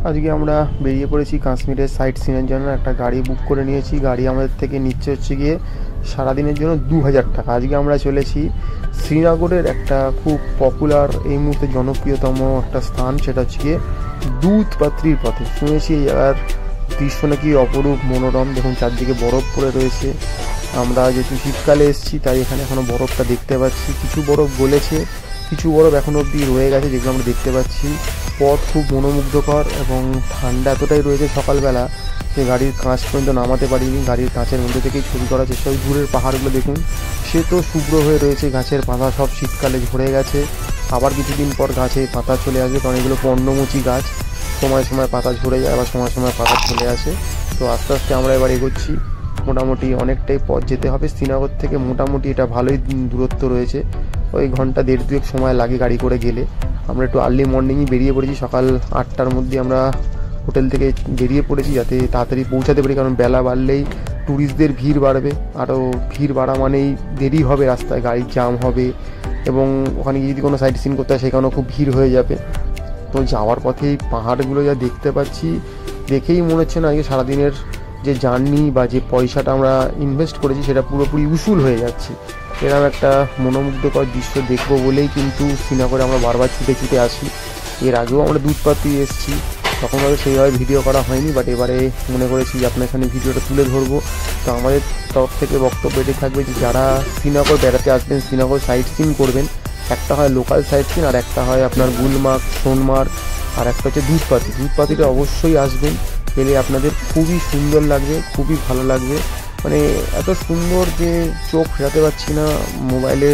আজকে আমরা বেরিয়ে পড়েছি কাশ্মীরের সাইট সিনের জন্য। একটা গাড়ি বুক করে নিয়েছি। গাড়ি আমাদের থেকে নিচ্ছে হচ্ছে গিয়ে সারাদিনের জন্য 2000 টাকা। আজকে আমরা চলেছি শ্রীনগরের একটা খুব পপুলার, এই মুহূর্তে জনপ্রিয়তম একটা স্থান, সেটা হচ্ছে গিয়ে দুধ পাত্রীর পথে। শুনেছি এই জায়গার দৃশ্য নাকি অপরূপ মনোরম। দেখুন চারদিকে বরফ পড়ে রয়েছে। আমরা যেহেতু শীতকালে এসেছি তাই এখানে এখনও বরফটা দেখতে পাচ্ছি। কিছু বরফ গলেছে, কিছু বরফ এখনও অবধি রয়ে গেছে, যেগুলো আমরা দেখতে পাচ্ছি। পথ খুব মনোমুগ্ধকর এবং ঠান্ডা এতটাই রয়েছে সকালবেলা যে গাড়ির কাঁচ পর্যন্ত নামাতে পারিনি। গাড়ির কাঁচের মধ্যে থেকেই ছবি করার চেষ্টা করি। দূরের পাহাড়গুলো দেখুন, সে তো শুভ্র হয়ে রয়েছে, গাছের পাতা সব শীতকালে ঝরে গেছে। আবার কিছুদিন পর গাছে পাতা চলে আসবে, কারণ এগুলো পর্ণমোচী গাছ। সময় সময় পাতা ঝরে যায়, আবার সময় সময় পাতা চলে আসে। তো আস্তে আস্তে আমরা এবার এগোচ্ছি। মোটামুটি অনেকটাই পথ যেতে হবে শ্রীনগর থেকে। মোটামুটি এটা ভালোই দূরত্ব রয়েছে, ওই ঘন্টা দেড় দুয়েক সময় লাগে গাড়ি করে গেলে। আমরা একটু আর্লি মর্নিংই বেরিয়ে পড়েছি, সকাল 8টার মধ্যে আমরা হোটেল থেকে বেরিয়ে পড়েছি, যাতে তাড়াতাড়ি পৌঁছাতে পারি। কারণ বেলা বাড়লেই ট্যুরিস্টদের ভিড় বাড়বে, আরও ভিড় বাড়া মানেই দেরি হবে, রাস্তায় গাড়ির জ্যাম হবে, এবং ওখানে গিয়ে যদি কোনো সাইট সিন করতে হয় সেখানেও খুব ভিড় হয়ে যাবে। তো যাওয়ার পথে এই পাহাড়গুলো যা দেখতে পাচ্ছি, দেখেই মনে হচ্ছে না আজকে সারাদিনের যে জার্নি বা যে পয়সাটা আমরা ইনভেস্ট করেছি সেটা পুরোপুরি উসুল হয়ে যাচ্ছে। এরকম একটা মনোমুগ্ধকর দৃশ্য দেখবো বলেই কিন্তু শ্রীনগরে আমরা বারবার ছুটে ছুটে আসি। এর আগেও আমরা দুধপাত্রি এসেছি, তখন হয়তো সেইভাবে ভিডিও করা হয়নি, বাট এবারে মনে করেছি যে আপনার এখানে ভিডিওটা তুলে ধরবো। তো আমাদের তরফ থেকে বক্তব্য এটাই থাকবে যে যারা শ্রীনগর বেড়াতে আসবেন, শ্রীনগর সাইট সিন করবেন, একটা হয় লোকাল সাইট সিন, আর একটা হয় আপনার গুলমার্গ, সোনমার্গ, আর একটা হচ্ছে দুধপাতি। দুধপাতিটা অবশ্যই আসবেন, পেলে আপনাদের খুবই সুন্দর লাগবে, খুবই ভালো লাগবে। মানে এত সুন্দর যে চোখ ফেরাতে পারছি না, মোবাইলে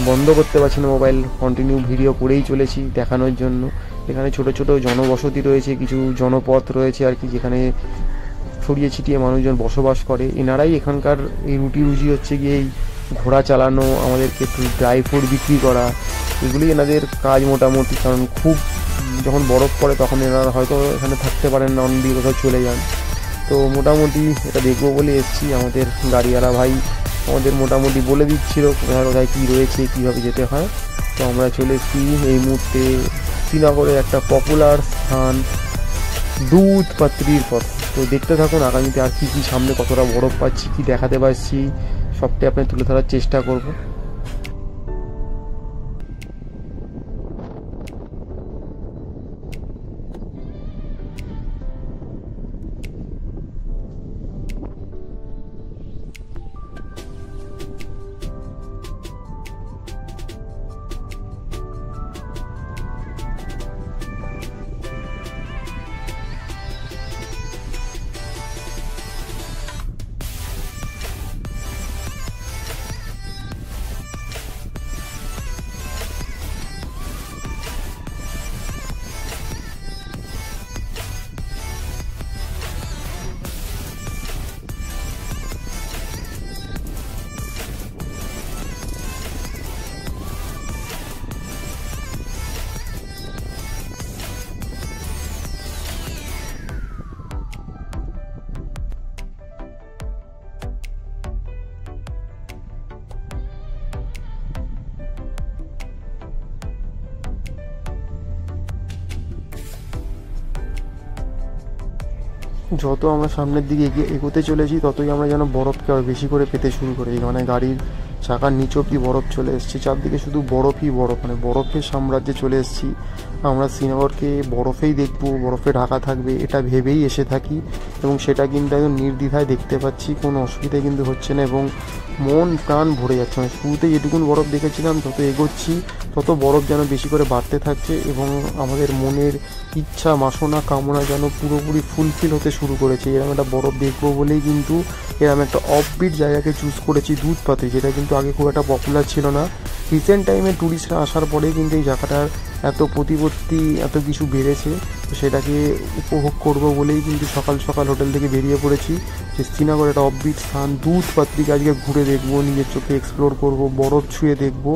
বন্ধ করতে পারছি না, মোবাইল কন্টিনিউ ভিডিও করেই চলেছি দেখানোর জন্য। এখানে ছোট ছোট জনবসতি রয়েছে, কিছু জনপথ রয়েছে আর কি, যেখানে ছড়িয়ে ছিটিয়ে মানুষজন বসবাস করে। এনারাই এখানকার এই রুটি রুজি হচ্ছে গিয়ে এই ঘোড়া চালানো, আমাদেরকে ড্রাই ফ্রুট বিক্রি করা, এগুলি এনাদের কাজ মোটামুটি। কারণ খুব যখন বরফ পড়ে তখন এনারা হয়তো এখানে থাকতে পারেন না, অন্য দিকে কোথাও চলে যান। তো মোটামুটি এটা দেখবো বলে এসেছি। আমাদের গাড়িওয়ালা ভাই আমাদের মোটামুটি বলে দিচ্ছিল কোথায় কোথায় কী রয়েছে, কীভাবে যেতে হয়। তো আমরা চলে এসেছি এই মুহূর্তে শ্রীনগরের একটা পপুলার স্থান দুধ পাত্রীর পথ। তো দেখতে থাকুন আগামীতে আর কী কী সামনে কতটা বরফ পাচ্ছি, কী দেখাতে পারছি, সবটাই আপনি তুলে ধরার চেষ্টা করব। যত আমরা সামনের দিকে এগোতে চলেছি ততই আমরা যেন বরফকে আরও বেশি করে পেতে শুরু করি। মানে গাড়ির চাকার নিচ অব্দি বরফ চলে এসেছে, চারদিকে শুধু বরফই বরফ, মানে বরফের সাম্রাজ্যে চলে এসেছি। আমরা শ্রীনগরকে বরফেই দেখবো, বরফে ঢাকা থাকবে এটা ভেবেই এসে থাকি, এবং সেটা কিন্তু একদম নির্দ্বিধায় দেখতে পাচ্ছি, কোনো অসুবিধা কিন্তু হচ্ছে না, এবং মন প্রাণ ভরে যাচ্ছে। মানে শুরুতে যেটুকুন বরফ দেখেছিলাম, যত এগোচ্ছি তত বরফ যেন বেশি করে বাড়তে থাকছে, এবং আমাদের মনের ইচ্ছা বাসনা কামনা যেন পুরোপুরি ফুলফিল হতে শুরু করেছে। এরকম একটা বরফ দেখবো বলেই কিন্তু এরকম একটা অফবিট জায়গাকে চুজ করেছি দুধপাতি, যেটা কিন্তু আগে খুব একটা পপুলার ছিল না। রিসেন্ট টাইমে ট্যুরিস্টরা আসার পরেই কিন্তু এই জায়গাটার এত প্রতিপত্তি, এত কিছু বেড়েছে। তো সেটাকে উপভোগ করব বলেই কিন্তু সকাল সকাল হোটেল থেকে বেরিয়ে পড়েছি যে শ্রীনগর একটা অফবিট স্থান দুধপাত্রিকে আজকে ঘুরে দেখবো, নিজের চোখে এক্সপ্লোর করব, বরফ ছুঁয়ে দেখবো,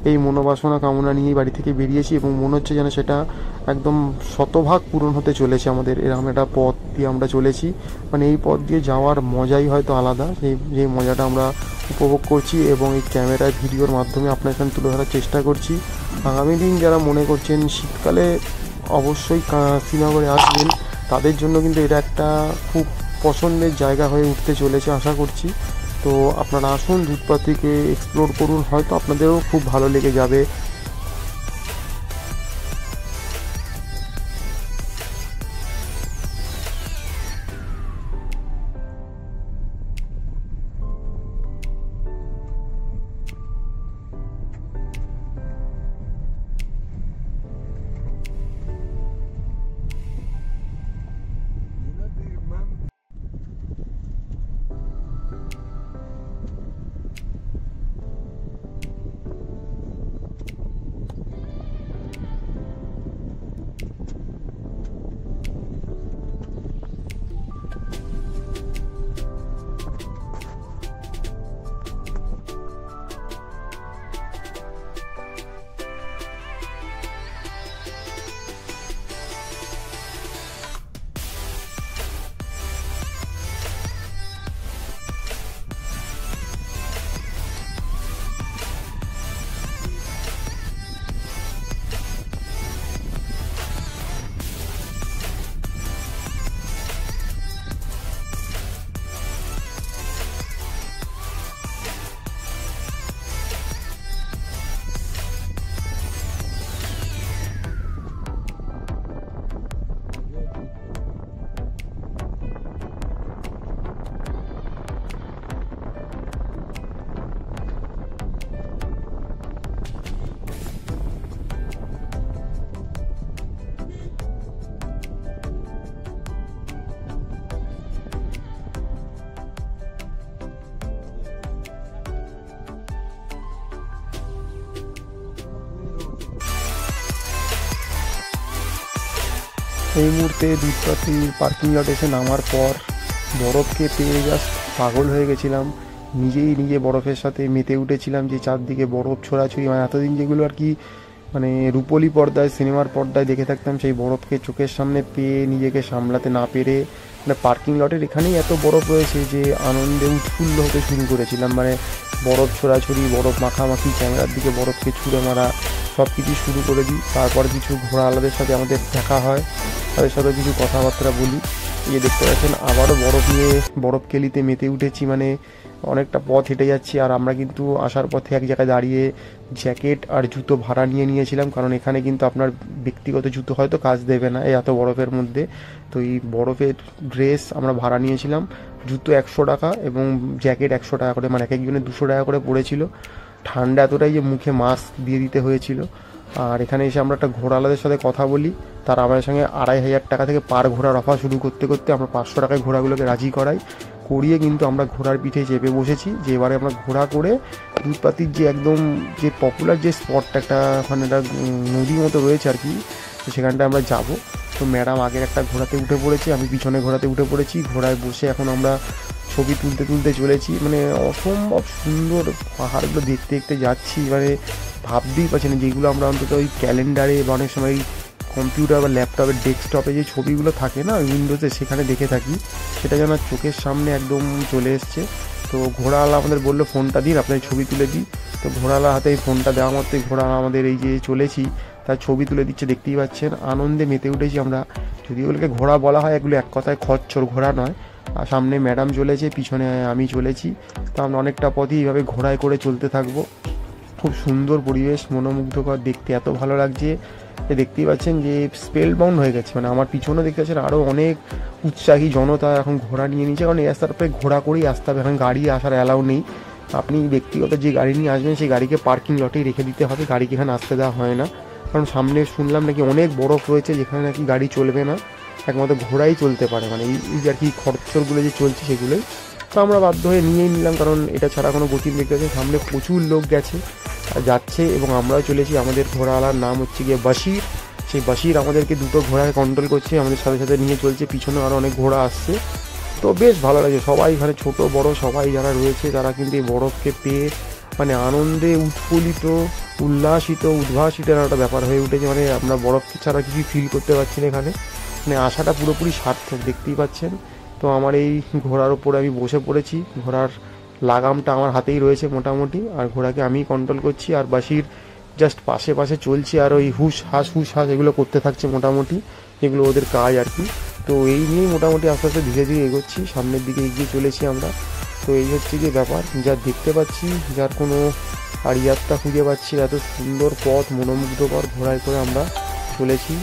এই মনোবাসনা কামনা নিয়েই বাড়ি থেকে বেরিয়েছি। এবং মনে হচ্ছে যেন সেটা একদম শতভাগ পূরণ হতে চলেছে আমাদের। এরকম একটা পথ দিয়ে আমরা চলেছি, মানে এই পথ দিয়ে যাওয়ার মজাই হয়তো আলাদা, যে মজাটা আমরা উপভোগ করছি এবং এই ক্যামেরায় ভিডিওর মাধ্যমে আপনার এখানে তুলে ধরার চেষ্টা করছি। আগামী দিন যারা মনে করছেন শীতকালে অবশ্যই শ্রীনগরে আসবেন তাদের জন্য কিন্তু এটা একটা খুব পছন্দের জায়গা হয়ে উঠতে চলেছে আশা করছি। তো আপনারা আসুন, দুধপাতিকে এক্সপ্লোর করুন, হয়তো আপনাদেরও খুব ভালো লেগে যাবে। এই মুহূর্তে দুধপাতির পার্কিং লট এসে নামার পর বরফকে পেয়ে জাস্ট পাগল হয়ে গেছিলাম। নিজে বরফের সাথে মেতে উঠেছিলাম, যে চারদিকে বরফ ছোড়াছুড়ি, মানে এতদিন যেগুলো আর কি মানে রূপলি পর্দায় সিনেমার পর্দায় দেখে থাকতাম, সেই বরফকে চোখের সামনে পেয়ে নিজেকে সামলাতে না পেরে, মানে পার্কিং লটের এখানেই এত বরফ রয়েছে যে আনন্দে উৎফুল্ল হতে শুরু করেছিলাম। মানে বরফ ছোড়াছুড়ি, বরফ মাখামাখি, ক্যামেরার দিকে বরফকে ছুঁড়ে মারা, সব কিছু শুরু করে দিই। তারপর কিছু ঘোড়াওয়ালাদের সাথে আমাদের দেখা হয়, তাদের সাথে কিছু কথাবার্তা বলি। এই দেখতে পাচ্ছেন আবারও বরফ নিয়ে বরফ কেলিতে মেতে উঠেছি, মানে অনেকটা পথ হেঁটে যাচ্ছি। আর আমরা কিন্তু আসার পথে এক জায়গায় দাঁড়িয়ে জ্যাকেট আর জুতো ভাড়া নিয়েছিলাম, কারণ এখানে কিন্তু আপনার ব্যক্তিগত জুতো হয়তো কাজ দেবে না এই এত বরফের মধ্যে। তো এই বরফের ড্রেস আমরা ভাড়া নিয়েছিলাম, জুতো 100 টাকা এবং জ্যাকেট 100 টাকা করে, মানে এক একজনের 200 টাকা করে পড়েছিল। ঠান্ডা এতটাই যে মুখে মাস্ক দিয়ে দিতে হয়েছিল। আর এখানে এসে আমরা একটা ঘোড়াওয়ালাদের সাথে কথা বলি, তারা আমাদের সঙ্গে 2500 টাকা থেকে পার ঘোড়ার অফার শুরু করতে করতে আমরা 500 টাকায় ঘোড়াগুলোকে রাজি করিয়ে কিন্তু আমরা ঘোড়ার পিঠে চেপে বসেছি, যে এবারে আমরা ঘোড়া করে দুধপাতির যে একদম যে পপুলার যে স্পটটা, একটা ওখানে একটা নদী মতো রয়েছে আর কি, তো সেখানটা আমরা যাব। তো ম্যাডাম আগের একটা ঘোড়াতে উঠে পড়েছে, আমি পিছনে ঘোড়াতে উঠে পড়েছি। ঘোড়ায় বসে এখন আমরা ছবি তুলতে চলেছি। মানে অসম্ভব সুন্দর পাহাড়গুলো দেখতে দেখতে যাচ্ছি, মানে ভাবতেই পারছি না, যেগুলো আমরা অন্তত ওই ক্যালেন্ডারে বা অনেক সময় কম্পিউটার বা ল্যাপটপের ডেস্কটপে যে ছবিগুলো থাকে না উইন্ডোজে, সেখানে দেখে থাকি, সেটা যেন চোখের সামনে একদম চলে এসছে। তো ঘোড়াওয়ালা আমাদের বললো ফোনটা দিন, আপনার ছবি তুলে দিই। তো ঘোড়াওয়ালা হাতে এই ফোনটা দেওয়া মাত্রই ঘোড়া আমাদের এই যে চলেছি তার ছবি তুলে দিচ্ছে, দেখতেই পাচ্ছেন। আনন্দে মেতে উঠেছি আমরা। যদি ওগুলোকে ঘোড়া বলা হয়, এগুলো এক কথায় খচ্চর, ঘোড়া নয়। আর সামনে ম্যাডাম চলেছে, পিছনে আমি চলেছি। তো আমরা অনেকটা পথই এইভাবে ঘোড়ায় করে চলতে থাকবো। খুব সুন্দর পরিবেশ, মনোমুগ্ধকর, দেখতে এত ভালো লাগছে। দেখতেই পাচ্ছেন যে স্পেল বাউন্ড হয়ে গেছে, মানে আমার পিছনে দেখতে পাচ্ছেন আরও অনেক উৎসাহী জনতা এখন ঘোড়া নিয়ে নিয়েছে, কারণ এই রাস্তার পরে ঘোড়া করেই আসতে হবে, এখন গাড়ি আসার অ্যালাউ নেই। আপনি ব্যক্তিগত যে গাড়ি নিয়ে আসবেন সেই গাড়িকে পার্কিং লটেই রেখে দিতে হবে, গাড়িকে এখানে আসতে দেওয়া হয় না। কারণ সামনে শুনলাম নাকি অনেক বরফ রয়েছে, যেখানে নাকি গাড়ি চলবে না, একমাত্র ঘোড়াই চলতে পারে, মানে এই আর কি খরচরগুলো যে চলছে সেগুলোই। তো আমরা বাধ্য হয়ে নিয়েই নিলাম, কারণ এটা ছাড়া কোনো গতি দেখতে পাচ্ছি সামনে প্রচুর লোক গেছে যাচ্ছে, এবং আমরাও চলেছি। আমাদের ঘোড়াওয়ালার নাম হচ্ছে গিয়ে বাশির। সেই বাশির আমাদেরকে দুটো ঘোড়াকে কন্ট্রোল করছে, আমাদের সাথে সাথে নিয়ে চলছে, পিছনে আরও অনেক ঘোড়া আসছে। তো বেশ ভালো লাগে, সবাই এখানে ছোট বড় সবাই যারা রয়েছে তারা কিন্তু এই বরফকে পেয়ে মানে আনন্দে উৎফুল্লিত, উল্লাসিত, উদ্ভাসিত একটা ব্যাপার হয়ে উঠেছে। মানে আমরা বরফ ছাড়া কিছুই ফিল করতে পারছি না এখানে, মানে আশাটা পুরোপুরি সার্থক, দেখতেই পাচ্ছেন। তো আমার এই ঘোড়ার ওপরে আমি বসে পড়েছি, ঘোড়ার লাগামটা আমার হাতেই রয়েছে মোটামুটি, আর ঘোড়াকে আমি কন্ট্রোল করছি। আর বাসির জাস্ট পাশে পাশে চলছে, আর ওই হুস হাস এগুলো করতে থাকছে মোটামুটি, এগুলো ওদের কাজ আর কি। তো এই নিয়েই মোটামুটি আস্তে আস্তে ধীরে ধীরে এগোচ্ছি, সামনের দিকে এগিয়ে চলেছি আমরা। তো এই হচ্ছে গিয়ে ব্যাপার, যা দেখতে পাচ্ছি, যার কোনো আর ইয়াত্রা খুঁজে পাচ্ছি, এত সুন্দর পথ মনোমুগ্ধকর ঘোড়ায় করে আমরা চলেছি।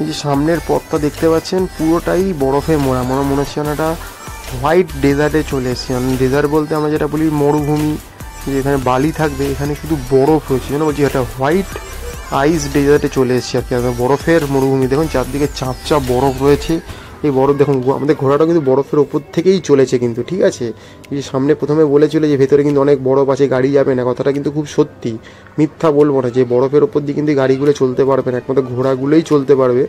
এই যে সামনের পথটা দেখতে পাচ্ছেন পুরোটাই বরফে মোড়া, মনে হচ্ছে একটা হোয়াইট ডেজার্টে চলে এসেছি। ডেজার্ট বলতে আমরা যেটা বলি মরুভূমি, যেখানে বালি থাকবে, এখানে শুধু বরফ রয়েছে, যেন বলছি একটা হোয়াইট আইস ডেজার্টে চলে এসেছি আর কি, বরফের মরুভূমি। দেখুন চারদিকে চাপ চাপ বরফ রয়েছে, এই বরফ দেখুন, আমাদের ঘোড়াটা কিন্তু বরফের ওপর থেকেই চলেছে কিন্তু, ঠিক আছে। এই যে সামনে প্রথমে বলেছিল যে ভেতরে কিন্তু অনেক বরফ আছে, গাড়ি যাবে না, কথাটা কিন্তু খুব সত্যি, মিথ্যা বলবো না, যে বরফের ওপর দিয়ে কিন্তু গাড়িগুলো চলতে পারবে না, একমাত্র ঘোড়াগুলোই চলতে পারবে।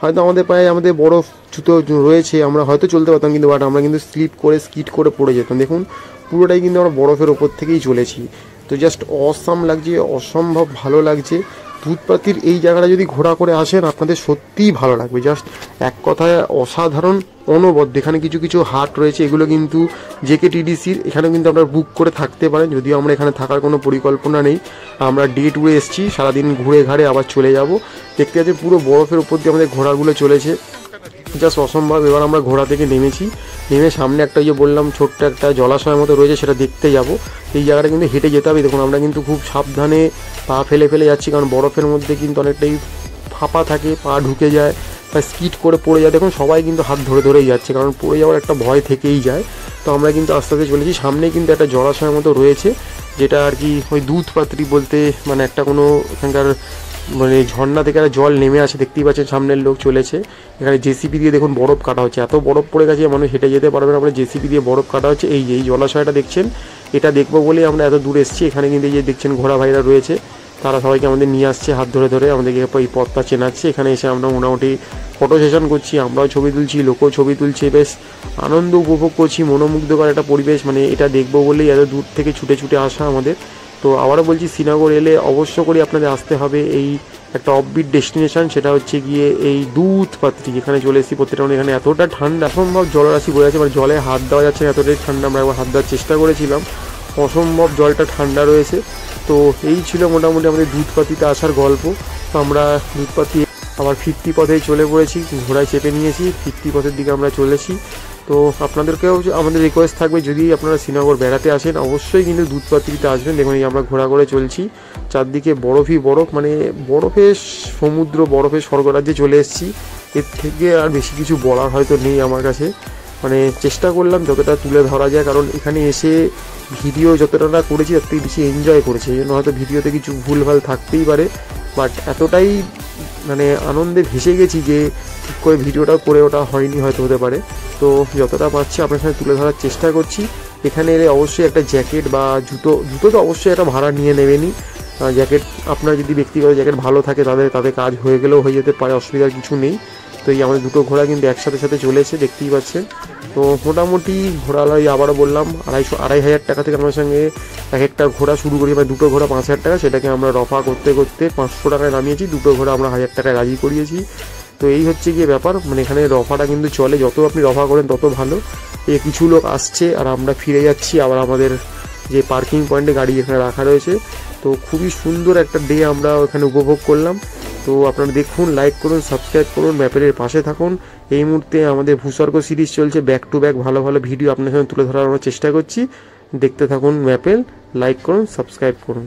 হয়তো আমাদের পায়ে আমাদের বরফ জুতো রয়েছে, আমরা হয়তো চলতে পারতাম, কিন্তু বাট আমরা কিন্তু স্লিপ করে স্কিট করে পড়ে যেতাম। দেখুন পুরোটাই কিন্তু আমরা বরফের ওপর থেকেই চলেছি। তো জাস্ট অসাম লাগছে, অসম্ভব ভালো লাগছে। দুধপাতির এই জায়গাটা যদি ঘোরা করে আসেন আপনাদের সত্যিই ভালো লাগবে, জাস্ট এক কথায় অসাধারণ, অনবদ্য। এখানে কিছু কিছু হাট রয়েছে, এগুলো কিন্তু জেকেটিডিসির, এখানে কিন্তু আপনারা বুক করে থাকতে পারেন, যদিও আমরা এখানে থাকার কোনো পরিকল্পনা নেই, আমরা ডে ট্যুরে এসেছি, সারাদিন ঘুরে ঘাড়ে আবার চলে যাব। দেখতে পাচ্ছি পুরো বরফের উপর দিয়ে আমাদের ঘোড়াগুলো চলেছে, জাস্ট অসম্ভব। এবার আমরা ঘোড়া থেকে নেমেছি, নেমে সামনে একটা যে বললাম ছোট্ট একটা জলাশয়ের মতো রয়েছে, সেটা দেখতে যাব। এই জায়গাটা কিন্তু হেঁটে যেতে হবে। দেখুন আমরা কিন্তু খুব সাবধানে পা ফেলে ফেলে যাচ্ছি, কারণ বরফের মধ্যে কিন্তু অনেকটাই ফাঁপা থাকে, পা ঢুকে যায় বা স্কিট করে পড়ে যায়। দেখুন সবাই কিন্তু হাত ধরে ধরেই যাচ্ছে, কারণ পড়ে যাওয়ার একটা ভয় থেকেই যায়। তো আমরা কিন্তু আস্তে আস্তে চলেছি, সামনে কিন্তু একটা জলাশয়ের মতো রয়েছে, যেটা আর কি ওই দুধপাত্রি বলতে, মানে একটা কোনো এখানকার মানে ঝর্ণা থেকে একটা জল নেমে আসে, দেখতেই পাচ্ছেন সামনের লোক চলেছে। এখানে জেসিপি দিয়ে দেখুন বরফ কাটা হচ্ছে, এত বরফ পড়ে গেছে মানুষ হেঁটে যেতে পারবে না, আমরা জেসিপি দিয়ে বরফ কাটা হচ্ছে। এই যে এই জলাশয়টা দেখছেন, এটা দেখবো বলেই আমরা এত দূর এসেছি। এখানে কিন্তু এই যে দেখছেন ঘোড়া ভাইরা রয়েছে, তারা সবাইকে আমাদের নিয়ে আসছে হাত ধরে ধরে, আমাদেরকে এই পথটা চেনাচ্ছে। এখানে এসে আমরা মোটামুটি ফটো সেশন করছি, আমরাও ছবি তুলছি, লোকও ছবি তুলছে, বেশ আনন্দ উপভোগ করছি, মনোমুগ্ধকর একটা পরিবেশ। মানে এটা দেখবো বলেই এত দূর থেকে ছুটে ছুটে আসা আমাদের। তো আবারও বলছি, শ্রীনগর এলে অবশ্য করে আপনাদের আসতে হবে এই একটা অফবিট ডেস্টিনেশন, সেটা হচ্ছে গিয়ে এই দুধপাত্রি। এখানে চলে এসেছি প্রত্যেকটা, মানে এখানে এতটা ঠান্ডা, অসম্ভব জলরাশি বয়ে আছে, মানে জলে হাত দেওয়া যাচ্ছে না, এতটাই ঠান্ডা। আমরা একবার হাত দেওয়ার চেষ্টা করেছিলাম, অসম্ভব জলটা ঠান্ডা রয়েছে। তো এই ছিল মোটামুটি আমাদের দুধপাতিতে আসার গল্প। তো আমরা দুধপাতি আবার ফিরতি পথে চলে পড়েছি, ঘোড়ায় চেপে নিয়েছি, ফিরতি পথের দিকে আমরা চলেছি। তো আপনাদেরকেও আমাদের রিকোয়েস্ট থাকবে, যদি আপনারা শ্রীনগর বেড়াতে আসেন অবশ্যই কিন্তু দুধপাত্রিতে আসবেন। দেখুন এই আমরা ঘোড়া করে চলছি, চারদিকে বরফই বরফ, মানে বরফের সমুদ্র, বরফের স্বর্গরাজ্যে চলে এসেছি। এর থেকে আর বেশি কিছু বলার হয়তো নেই আমার কাছে। মানে চেষ্টা করলাম যতটা তুলে ধরা যায়, কারণ এখানে এসে ভিডিও যতটা না করেছি তার থেকে বেশি এনজয় করেছি। এই জন্য হয়তো ভিডিওতে কিছু ভুলভাল থাকতেই পারে, বাট এতটাই মানে আনন্দে ভেসে গেছি যে ঠিক করে ভিডিওটা করে ওটা হয়নি, হয়তো হতে পারে। তো যতটা পারছি আপনার সাথে তুলে ধরার চেষ্টা করছি। এখানে এলে অবশ্যই একটা জ্যাকেট বা জুতো তো অবশ্যই একটা ভাড়া নিয়ে নেবেনই। জ্যাকেট আপনার যদি ব্যক্তিগত জ্যাকেট ভালো থাকে তাদের কাজ হয়ে গেলেও হয়ে যেতে পারে, অসুবিধার কিছু নেই। তো এই আমাদের দুটো ঘোড়া কিন্তু একসাথে সাথে চলেছে, দেখতেই পাচ্ছেন। তো মোটামুটি ঘোড়ালাই আবারও বললাম 2,500 টাকা থেকে আমার সঙ্গে এক একটা ঘোড়া শুরু করি, মানে দুটো ঘোড়া 5,000 টাকা, সেটাকে আমরা রফা করতে করতে 500 টাকায় নামিয়েছি। দুটো ঘোড়া আমরা 1,000 টাকায় রাজি করিয়েছি। তো এই হচ্ছে গিয়ে ব্যাপার, মানে এখানে রফাটা কিন্তু চলে, যত আপনি রফা করেন তত ভালো। কিছু লোক আসছে আর আমরা ফিরে যাচ্ছি আবার আমাদের যে পার্কিং পয়েন্টে গাড়ি এখানে রাখা রয়েছে। তো খুবই সুন্দর একটা ডে আমরা ওখানে উপভোগ করলাম। তো আপনারা দেখুন, লাইক করুন, সাবস্ক্রাইব করুন, ম্যাপেলের পাশে থাকুন। এই মুহূর্তে আমাদের ভূস্বর্গ সিরিজ চলছে, ব্যাক টু ব্যাক ভালো ভালো ভিডিও আপনার সামনে তুলে ধরার আমরা চেষ্টা করছি। দেখতে থাকুন ম্যাপেল, লাইক করুন, সাবস্ক্রাইব করুন।